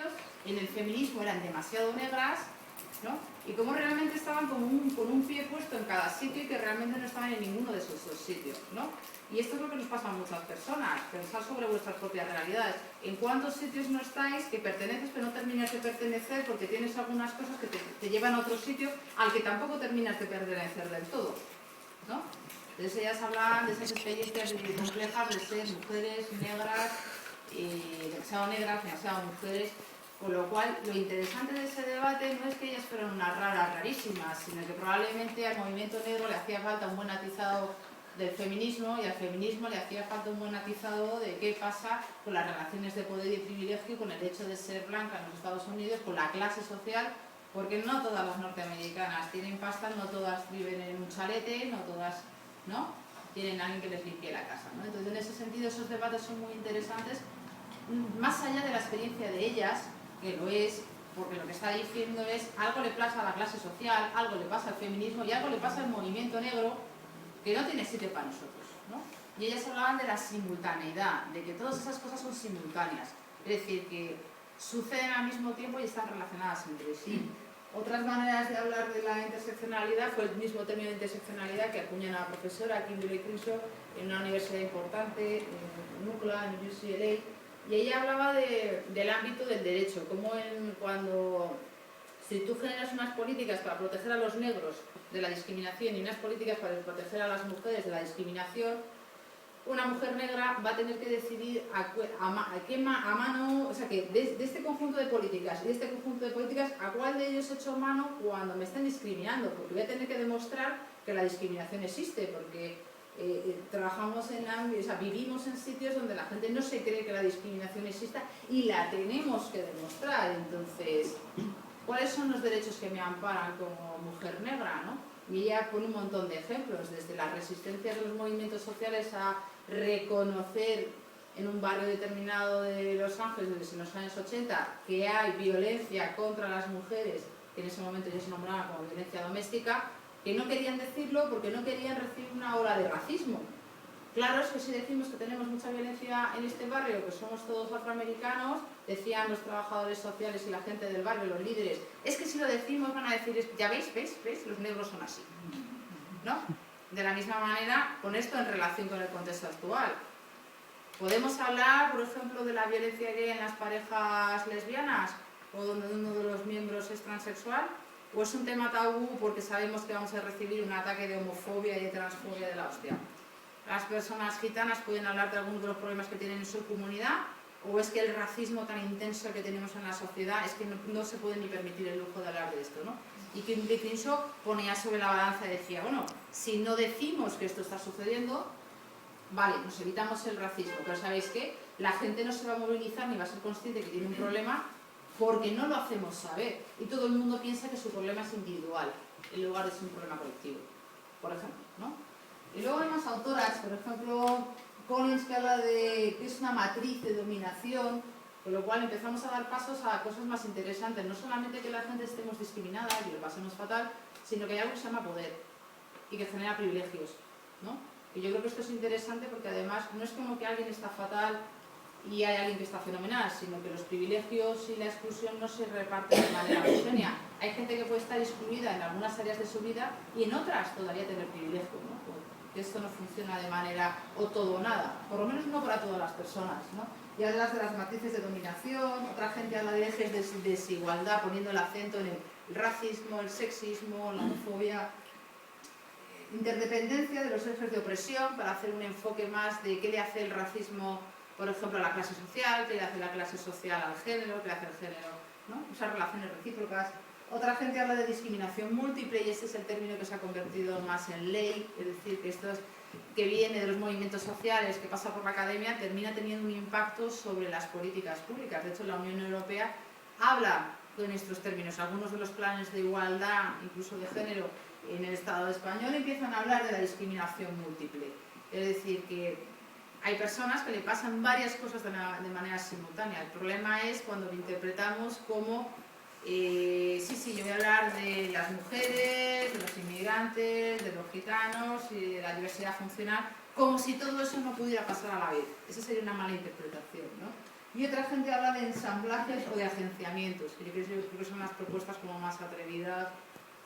sitios en el feminismo eran demasiado negras, ¿no? Y cómo realmente estaban como con un pie puesto en cada sitio y que realmente no estaban en ninguno de esos dos sitios, ¿no? Y esto es lo que nos pasa a muchas personas, pensar sobre vuestras propias realidades. ¿En cuántos sitios no estáis que perteneces pero no terminas de pertenecer porque tienes algunas cosas que te llevan a otro sitio al que tampoco terminas de pertenecer del todo, ¿no? Entonces ellas hablaban de esas experiencias complejas de ser mujeres negras, demasiado negras, demasiado mujeres, con lo cual lo interesante de ese debate no es que ellas fueran unas raras rarísimas, sino que probablemente al movimiento negro le hacía falta un buen atizado del feminismo y al feminismo le hacía falta un buen atizado de qué pasa con las relaciones de poder y privilegio, con el hecho de ser blanca en los Estados Unidos, con la clase social, porque no todas las norteamericanas tienen pasta, no todas viven en un chalete, no todas, ¿no?, tienen a alguien que les limpie la casa, ¿no? Entonces en ese sentido esos debates son muy interesantes, más allá de la experiencia de ellas, que lo es, porque lo que está diciendo es algo le pasa a la clase social, algo le pasa al feminismo y algo le pasa al movimiento negro que no tiene sitio para nosotros, ¿no? Y ellas hablaban de la simultaneidad, de que todas esas cosas son simultáneas, es decir, que suceden al mismo tiempo y están relacionadas entre sí. Otras maneras de hablar de la interseccionalidad fue el mismo término de interseccionalidad que acuña la profesora Kimberly Crenshaw en una universidad importante, en UCLA, en UCLA, y ella hablaba del ámbito del derecho, como si tú generas unas políticas para proteger a los negros de la discriminación y unas políticas para proteger a las mujeres de la discriminación, una mujer negra va a tener que decidir o sea, que de este conjunto de políticas y de este conjunto de políticas, a cuál de ellos echo mano cuando me estén discriminando, porque voy a tener que demostrar que la discriminación existe, porque vivimos en sitios donde la gente no se cree que la discriminación exista y la tenemos que demostrar. Entonces, ¿cuáles son los derechos que me amparan como mujer negra, ¿no? Y ella pone un montón de ejemplos, desde las resistencias de los movimientos sociales a reconocer en un barrio determinado de Los Ángeles, desde los años 80, que hay violencia contra las mujeres, que en ese momento ya se nombraba como violencia doméstica, que no querían decirlo porque no querían recibir una ola de racismo. Claro, es que si decimos que tenemos mucha violencia en este barrio, que somos todos afroamericanos, decían los trabajadores sociales y la gente del barrio, los líderes, es que si lo decimos van a decir, ya veis, los negros son así, ¿no? De la misma manera, con esto en relación con el contexto actual. Podemos hablar, por ejemplo, de la violencia gay en las parejas lesbianas, o donde uno de los miembros es transexual, o es un tema tabú porque sabemos que vamos a recibir un ataque de homofobia y de transfobia de la hostia. Las personas gitanas pueden hablar de algunos de los problemas que tienen en su comunidad, o es que el racismo tan intenso que tenemos en la sociedad es que no se puede ni permitir el lujo de hablar de esto, ¿no? Y Kimberly Crenshaw ponía sobre la balanza y decía, bueno, si no decimos que esto está sucediendo, vale, nos evitamos el racismo, pero ¿sabéis qué? La gente no se va a movilizar ni va a ser consciente que tiene un problema porque no lo hacemos saber, y todo el mundo piensa que su problema es individual en lugar de ser un problema colectivo, por ejemplo, ¿no? Y luego hay más autoras, por ejemplo, Collins, que habla de que es una matriz de dominación, con lo cual empezamos a dar pasos a cosas más interesantes, no solamente que la gente estemos discriminada y lo pasemos fatal, sino que hay algo que se llama poder y que genera privilegios, ¿no? Y yo creo que esto es interesante porque además no es como que alguien está fatal y hay alguien que está fenomenal, sino que los privilegios y la exclusión no se reparten de manera homogénea. Hay gente que puede estar excluida en algunas áreas de su vida y en otras todavía tener privilegio, ¿no? Que esto no funciona de manera o todo o nada, por lo menos no para todas las personas, ¿no? Y hablas de las matrices de dominación, otra gente habla de ejes de desigualdad, poniendo el acento en el racismo, el sexismo, la homofobia, interdependencia de los ejes de opresión para hacer un enfoque más de qué le hace el racismo, por ejemplo, a la clase social, qué le hace la clase social al género, qué le hace el género, ¿no? Esas relaciones recíprocas. Otra gente habla de discriminación múltiple y este es el término que se ha convertido más en ley, es decir, que esto que viene de los movimientos sociales, que pasa por la academia, termina teniendo un impacto sobre las políticas públicas. De hecho, la Unión Europea habla con estos términos. Algunos de los planes de igualdad, incluso de género, en el Estado español empiezan a hablar de la discriminación múltiple. Es decir, que hay personas que le pasan varias cosas de manera simultánea. El problema es cuando lo interpretamos como sí, yo voy a hablar de las mujeres, de los inmigrantes, de los gitanos y de la diversidad funcional, como si todo eso no pudiera pasar a la vez. Esa sería una mala interpretación, ¿no? Y otra gente habla de ensamblajes o de agenciamientos, que yo creo que son las propuestas como más atrevidas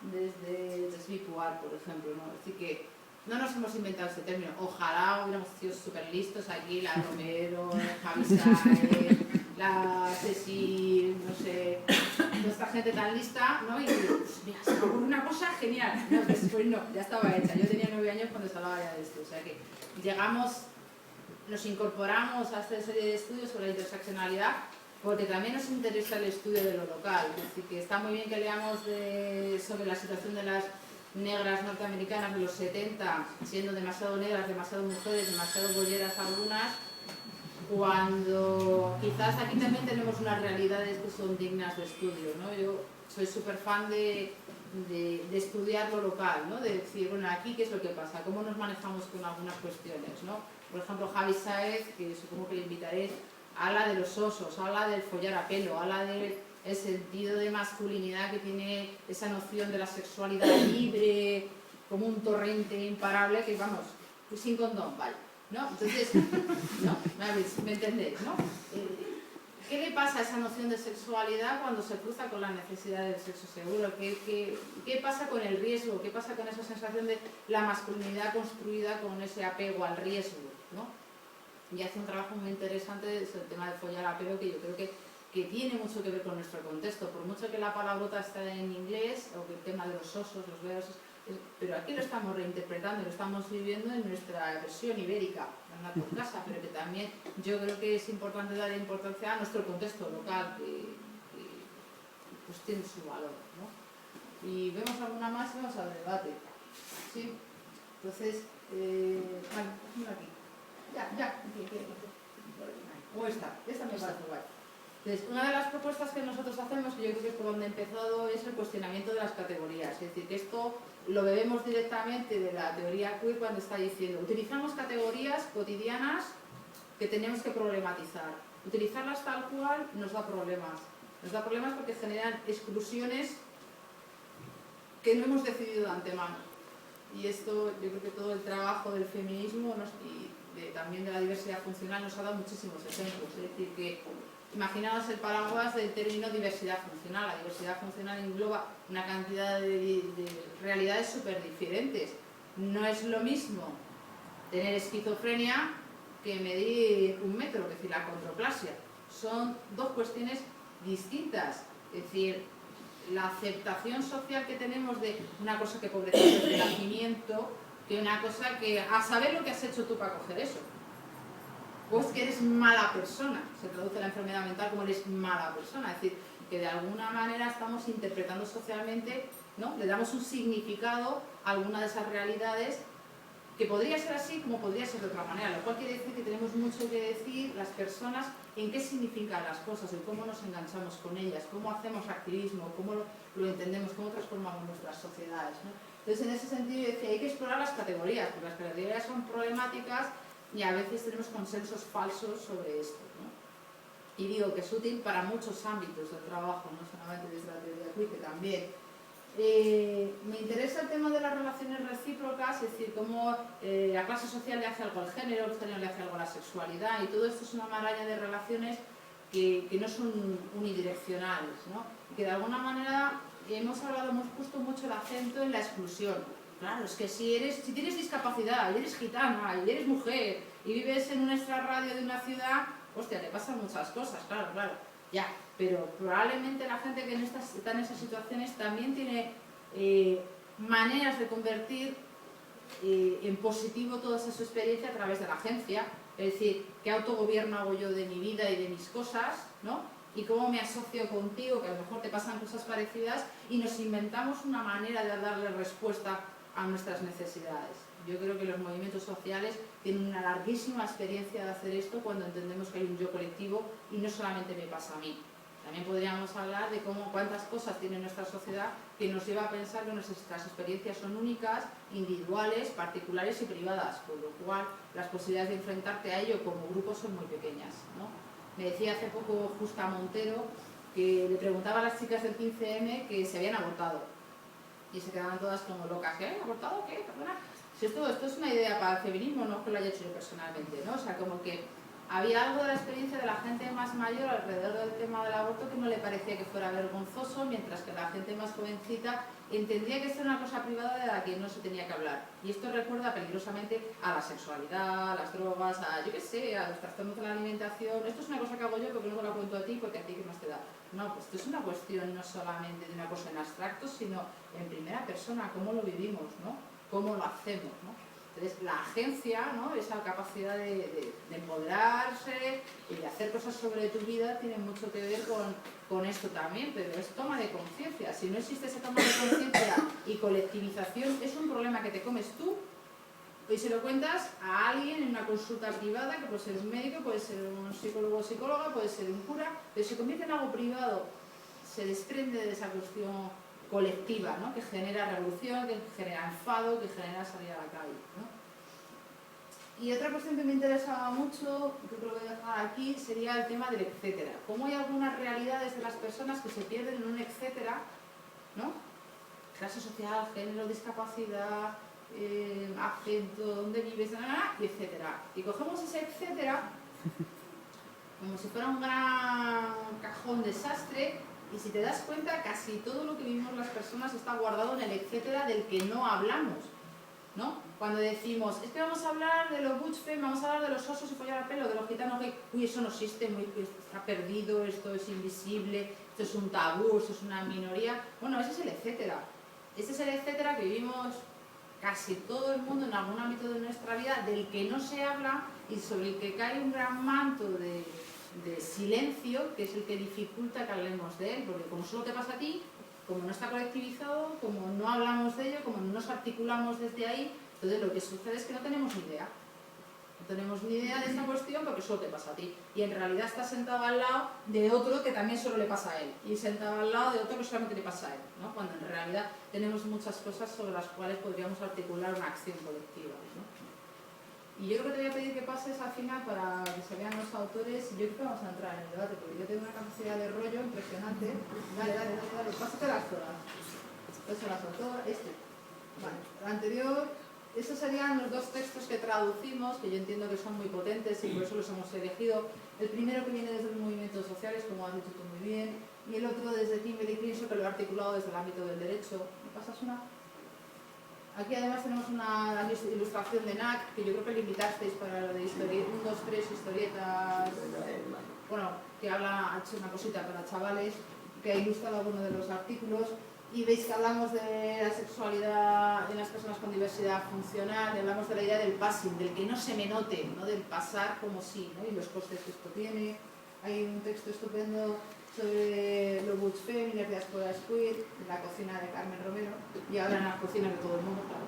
desde Desvirtuar, por ejemplo, ¿no? Es decir, que no nos hemos inventado este término. Ojalá hubiéramos sido súper listos aquí, la Romero, Javi Sáenz, la Ceci, no sé, toda esta gente tan lista, ¿no? Y pues, mira, se me ocurre una cosa genial. No, pues no, ya estaba hecha. Yo tenía 9 años cuando se hablaba ya de esto. O sea que llegamos, nos incorporamos a esta serie de estudios sobre la interseccionalidad porque también nos interesa el estudio de lo local. Es decir, que está muy bien que leamos sobre la situación de las negras norteamericanas de los 70, siendo demasiado negras, demasiado mujeres, demasiado bolleras algunas, cuando quizás aquí también tenemos unas realidades que son dignas de estudio, ¿no? Yo soy súper fan de estudiar lo local, ¿no? De decir, bueno, aquí qué es lo que pasa, cómo nos manejamos con algunas cuestiones, ¿no? Por ejemplo, Javi Sáenz, que supongo que le invitaré, habla de los osos, habla del follar a pelo, habla del sentido de masculinidad que tiene esa noción de la sexualidad libre, como un torrente imparable que, vamos, sin condón, vale, ¿no? Entonces, ¿no? ¿Me entendéis, no? ¿Qué le pasa a esa noción de sexualidad cuando se cruza con la necesidad del sexo seguro? ¿Qué pasa con el riesgo? ¿Qué pasa con esa sensación de la masculinidad construida con ese apego al riesgo, ¿no? Y hace un trabajo muy interesante sobre el tema de follar a pelo que yo creo que tiene mucho que ver con nuestro contexto, por mucho que la palabrota está en inglés, o que el tema de los osos, los veos, pero aquí lo estamos reinterpretando, lo estamos viviendo en nuestra versión ibérica, en la casa, pero que también yo creo que es importante dar importancia a nuestro contexto local, que pues tiene su valor, ¿no? Y vemos alguna más y vamos al debate. ¿Sí? Entonces, vale, mira aquí. Ya, o esta me parece guay. Entonces, una de las propuestas que nosotros hacemos, que yo creo que es por donde he empezado, es el cuestionamiento de las categorías. Es decir, que esto lo bebemos directamente de la teoría queer cuando está diciendo utilizamos categorías cotidianas que tenemos que problematizar. Utilizarlas tal cual nos da problemas. Nos da problemas porque generan exclusiones que no hemos decidido de antemano. Y esto, yo creo que todo el trabajo del feminismo y también de la diversidad funcional nos ha dado muchísimos ejemplos. Es decir, que imaginaos el paraguas del término diversidad funcional. La diversidad funcional engloba una cantidad de realidades súper diferentes. No es lo mismo tener esquizofrenia que medir 1 metro, es decir, la condroplasia. Son dos cuestiones distintas. Es decir, la aceptación social que tenemos de una cosa que pobrecemos desde el nacimiento, que una cosa que a saber lo que has hecho tú para coger eso. Pues que eres mala persona, se traduce la enfermedad mental como eres mala persona, es decir, que de alguna manera estamos interpretando socialmente, ¿no? Le damos un significado a alguna de esas realidades que podría ser así como podría ser de otra manera, lo cual quiere decir que tenemos mucho que decir las personas en qué significan las cosas, en cómo nos enganchamos con ellas, cómo hacemos activismo, cómo lo entendemos, cómo transformamos nuestras sociedades, ¿no? Entonces, en ese sentido, yo decía, hay que explorar las categorías, porque las categorías son problemáticas y a veces tenemos consensos falsos sobre esto, ¿no? Y digo que es útil para muchos ámbitos del trabajo, no solamente desde la teoría queer, que también. Me interesa el tema de las relaciones recíprocas, es decir, cómo la clase social le hace algo al género, el género le hace algo a la sexualidad, y todo esto es una maraña de relaciones que no son unidireccionales, ¿no? Y que de alguna manera hemos puesto mucho el acento en la exclusión. Claro, es que si tienes discapacidad, y eres gitana, y eres mujer, y vives en un extrarradio de una ciudad, hostia, te pasan muchas cosas, claro, ya. Pero probablemente la gente que está en esas situaciones también tiene maneras de convertir en positivo toda esa su experiencia a través de la agencia, es decir, qué autogobierno hago yo de mi vida y de mis cosas, ¿no? Y cómo me asocio contigo, que a lo mejor te pasan cosas parecidas, y nos inventamos una manera de darle respuesta a nuestras necesidades. Yo creo que los movimientos sociales tienen una larguísima experiencia de hacer esto cuando entendemos que hay un yo colectivo y no solamente me pasa a mí. También podríamos hablar de cuántas cosas tiene nuestra sociedad que nos lleva a pensar que nuestras experiencias son únicas, individuales, particulares y privadas, por lo cual las posibilidades de enfrentarte a ello como grupo son muy pequeñas, ¿no? Me decía hace poco Justa Montero que le preguntaba a las chicas del 15M que se habían abortado y se quedaban todas como locas. ¿Qué? ¿Abortado? ¿Qué? ¿Perdona? Si esto es una idea para el feminismo, no es que lo haya hecho yo personalmente, ¿no? O sea, como que Había algo de la experiencia de la gente más mayor alrededor del tema del aborto que no le parecía que fuera vergonzoso, mientras que la gente más jovencita entendía que esto era una cosa privada de la que no se tenía que hablar. Y esto recuerda peligrosamente a la sexualidad, a las drogas, a, yo qué sé, a los trastornos de la alimentación. Esto es una cosa que hago yo porque no te la cuento a ti, porque a ti qué más te da. No, pues esto es una cuestión no solamente de una cosa en abstracto, sino en primera persona, cómo lo vivimos, ¿no? Cómo lo hacemos, ¿no? Entonces, la agencia, ¿no? Esa capacidad de empoderarse y de hacer cosas sobre tu vida tiene mucho que ver con esto también, pero es toma de conciencia. Si no existe esa toma de conciencia y colectivización, es un problema que te comes tú y se lo cuentas a alguien en una consulta privada, que puede ser un médico, puede ser un psicólogo o psicóloga, puede ser un cura, pero se convierte en algo privado, se desprende de esa cuestión colectiva, ¿no? Que genera revolución, que genera enfado, que genera salir a la calle, ¿no? Y otra cuestión que me interesaba mucho, que creo que voy a dejar aquí, sería el tema del etcétera. Cómo hay algunas realidades de las personas que se pierden en un etcétera, ¿no? Clase social, género, discapacidad, acento, dónde vives, y etcétera. Y cogemos ese etcétera como si fuera un gran cajón desastre. Y si te das cuenta, casi todo lo que vivimos las personas está guardado en el etcétera del que no hablamos, ¿no? Cuando decimos, es que vamos a hablar de los butch femme, vamos a hablar de los osos y follar a pelo, de los gitanos gay, uy, eso no existe, está perdido, esto es invisible, esto es un tabú, esto es una minoría. Bueno, ese es el etcétera. Ese es el etcétera que vivimos casi todo el mundo en algún ámbito de nuestra vida, del que no se habla y sobre el que cae un gran manto de silencio, que es el que dificulta que hablemos de él, porque como solo te pasa a ti, como no está colectivizado, como no hablamos de ello, como no nos articulamos desde ahí, entonces lo que sucede es que no tenemos ni idea. No tenemos ni idea de esta cuestión porque solo te pasa a ti. Y en realidad estás sentado al lado de otro que también solo le pasa a él. Y sentado al lado de otro que solamente le pasa a él, ¿no? Cuando en realidad tenemos muchas cosas sobre las cuales podríamos articular una acción colectiva, ¿no? Y yo creo que te voy a pedir que pases al final para que se vean los autores. Y yo creo que vamos a entrar en el debate, porque yo tengo una capacidad de rollo impresionante. Dale, pásate las horas. Pásate las autoras. Vale, el anterior, estos serían los dos textos que traducimos, que yo entiendo que son muy potentes y por eso los hemos elegido. El primero que viene desde los movimientos sociales, como has dicho tú muy bien, y el otro desde Kimberly Crenshaw, que lo ha articulado desde el ámbito del derecho. ¿Me pasas una? Aquí además tenemos una ilustración de NAC, que yo creo que le invitasteis para lo de 1, 2, 3 historietas, bueno, que ha hecho una cosita para chavales, que ha ilustrado algunos de los artículos, y veis que hablamos de la sexualidad en las personas con diversidad funcional, y hablamos de la idea del passing, del que no se me note, ¿no? Del pasar como sí, ¿no? Y los costes que esto tiene. Hay un texto estupendo sobre los butch feminines, diásporas queer, de la cocina de Carmen Romero, y ahora en las cocinas de todo el mundo, claro.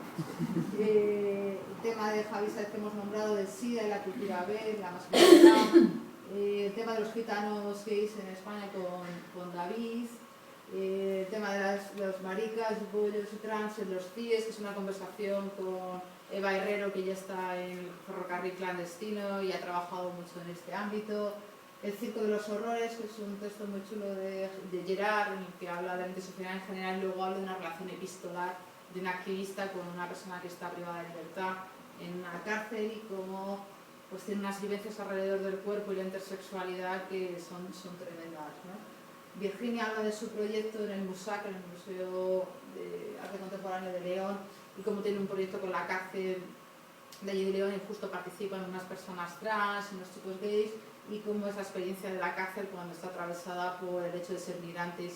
El tema de Javi Sáez que hemos nombrado, del SIDA y la cultura B, la masculinidad, el tema de los gitanos gays en España con David, el tema de los maricas, bollos y trans en los CIES, que es una conversación con Eva Herrero, que ya está en el ferrocarril clandestino y ha trabajado mucho en este ámbito. El circo de los horrores, que es un texto muy chulo de Gerard, en el que habla de la interseccionalidad en general, y luego habla de una relación epistolar de un activista con una persona que está privada de libertad en una cárcel y cómo pues, tiene unas vivencias alrededor del cuerpo y la intersexualidad que son tremendas, ¿no? Virginia habla de su proyecto en el MUSAC, en el Museo de Arte Contemporáneo de León, y cómo tiene un proyecto con la cárcel de allí de León y justo participan unas personas trans, unos chicos gays, y cómo es la experiencia de la cárcel cuando está atravesada por el hecho de ser migrante y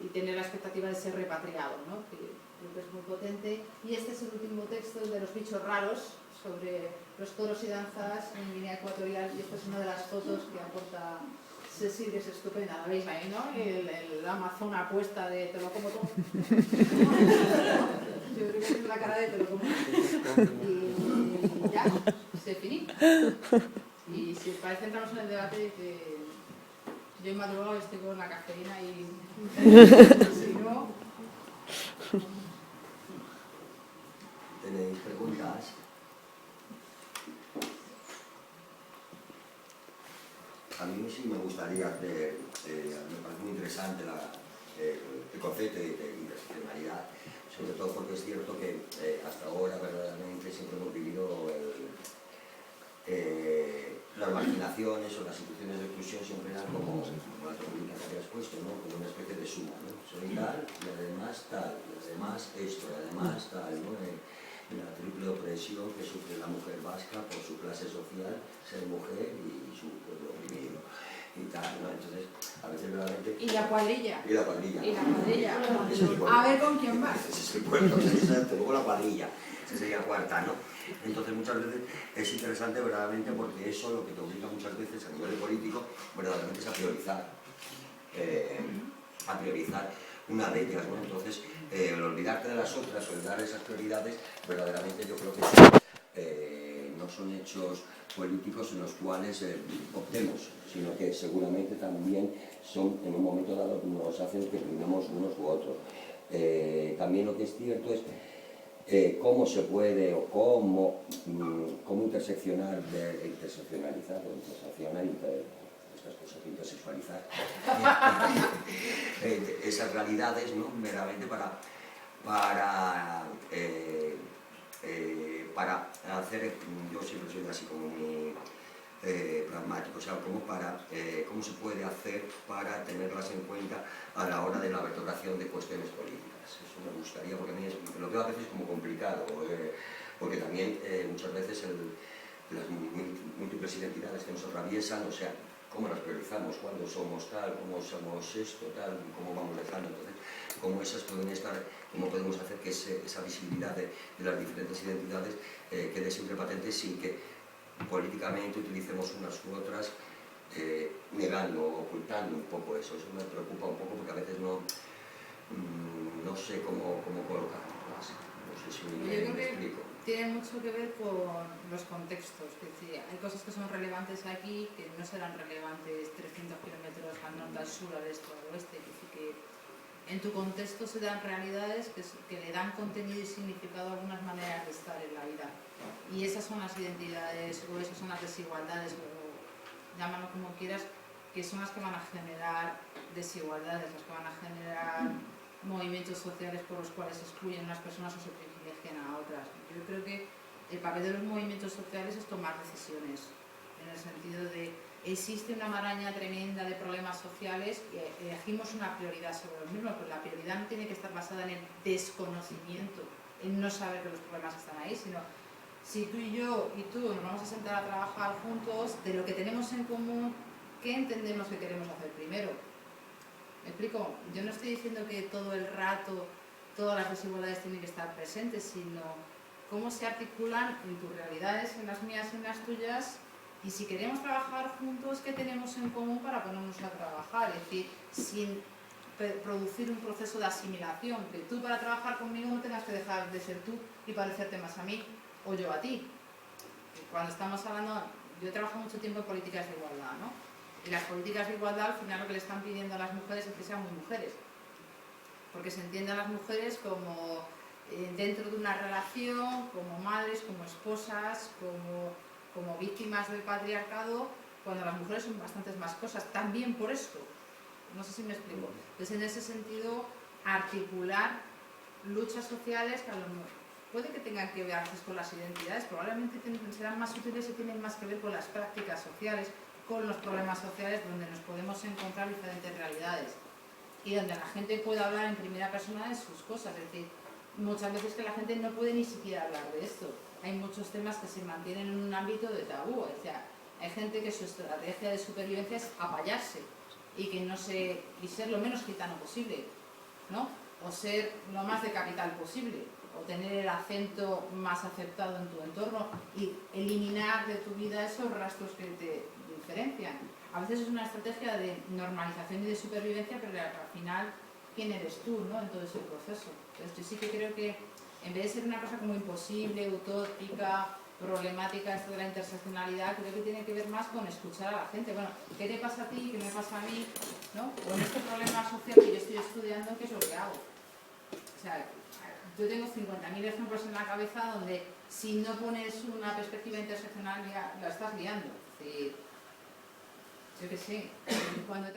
tener la expectativa de ser repatriado, ¿no? Que creo que es muy potente. Y este es el último texto de los bichos raros, sobre los toros y danzas en Guinea Ecuatorial, y esta es una de las fotos que aporta Cecil, que es estupenda, ¿la veis ahí, no? El Amazona puesta de te lo como todo. Yo creo que es la cara de te lo como. Y ya, se finí. Y si os parece entramos en el debate que yo en madrugada estoy con la cafeína y si no... ¿Tenéis preguntas? A mí sí me gustaría hacer, me parece muy interesante el concepto de interdisciplinaridad, sobre todo porque es cierto que hasta ahora verdaderamente siempre hemos vivido las marginaciones o las situaciones de exclusión siempre eran como la técnica que habías puesto, ¿no? Como una especie de suma, ¿no? Soy tal, y además tal, y además esto, y además tal, ¿no? La triple opresión que sufre la mujer vasca por su clase social, ser mujer y su pueblo oprimido y tal, ¿no? Entonces, a veces realmente... Y la cuadrilla. Y la cuadrilla. Y la cuadrilla. Eso, A ver con quién vas. Ese es el pueblo, exacto. Luego la cuadrilla, esa sería cuarta, ¿no? Entonces muchas veces es interesante verdaderamente porque eso lo que te obliga muchas veces a nivel político verdaderamente es a priorizar una de ellas, ¿no? Entonces, el olvidarte de las otras, olvidar esas prioridades, verdaderamente yo creo que no son hechos políticos en los cuales optemos, sino que seguramente también son, en un momento dado, nos hacen que primemos unos u otros. También lo que es cierto es cómo se puede o cómo interseccionalizar estas cosas, intersexualizar esas realidades, ¿no? Meramente para hacer, yo siempre soy así como muy pragmático, o sea, cómo se puede hacer para tenerlas en cuenta a la hora de la vertebración de cuestiones políticas. Eso me gustaría, porque a mí lo veo a veces como complicado, porque también muchas veces las múltiples identidades que nos atraviesan, o sea, cómo las priorizamos, cuándo somos tal, cómo somos esto, tal, cómo vamos dejando, entonces, cómo esas pueden estar, cómo podemos hacer que esa visibilidad de las diferentes identidades quede siempre patente sin que políticamente utilicemos unas u otras, negando o ocultando un poco eso. Eso me preocupa un poco porque a veces no sé cómo colocarlo más. No sé si me explico. Tiene mucho que ver con los contextos, es decir, hay cosas que son relevantes aquí que no serán relevantes 300 kilómetros al norte, al sur, al este o al oeste, es decir, que en tu contexto se dan realidades que le dan contenido y significado a algunas maneras de estar en la vida. Y esas son las identidades o esas son las desigualdades, o llámalo como quieras, que son las que van a generar desigualdades, las que van a generar movimientos sociales por los cuales se excluyen unas personas o se privilegian a otras. Yo creo que el papel de los movimientos sociales es tomar decisiones, en el sentido de existe una maraña tremenda de problemas sociales y elegimos una prioridad sobre los mismos, pero la prioridad no tiene que estar basada en el desconocimiento, en no saber que los problemas están ahí, sino si tú y yo y tú nos vamos a sentar a trabajar juntos, de lo que tenemos en común, ¿qué entendemos que queremos hacer primero? ¿Me explico? Yo no estoy diciendo que todo el rato todas las desigualdades tienen que estar presentes, sino cómo se articulan en tus realidades, en las mías y en las tuyas, y si queremos trabajar juntos, ¿qué tenemos en común para ponernos a trabajar? Es decir, sin producir un proceso de asimilación, que tú para trabajar conmigo no tengas que dejar de ser tú y parecerte más a mí o yo a ti. Cuando estamos hablando, yo he trabajado mucho tiempo en políticas de igualdad, ¿no? Y las políticas de igualdad al final lo que le están pidiendo a las mujeres es que sean muy mujeres, porque se entienden a las mujeres como dentro de una relación, como madres, como esposas, como víctimas del patriarcado, cuando las mujeres son bastantes más cosas, también por esto. No sé si me explico. Entonces, en ese sentido, articular luchas sociales que a lo mejor puede que tengan que ver a veces con las identidades, probablemente serán más útiles y tienen más que ver con las prácticas sociales, con los problemas sociales donde nos podemos encontrar diferentes realidades y donde la gente puede hablar en primera persona de sus cosas. Es decir, muchas veces que la gente no puede ni siquiera hablar de esto. Hay muchos temas que se mantienen en un ámbito de tabú. O sea, hay gente que su estrategia de supervivencia es apallarse y ser lo menos gitano posible, ¿no? O ser lo más de capital posible, o tener el acento más aceptado en tu entorno y eliminar de tu vida esos rastros que te diferencian. A veces es una estrategia de normalización y de supervivencia, pero al final, ¿quién eres tú, ¿no? En todo ese proceso? Entonces, yo sí que creo que en vez de ser una cosa como imposible, utópica, problemática, esto de la interseccionalidad, creo que tiene que ver más con escuchar a la gente. Bueno, ¿qué te pasa a ti? ¿Qué me pasa a mí? ¿No? O en este problema social que yo estoy estudiando, ¿qué es lo que hago? O sea, yo tengo 50.000 ejemplos en la cabeza donde si no pones una perspectiva interseccional la estás liando. Es decir, yo qué sé, cuando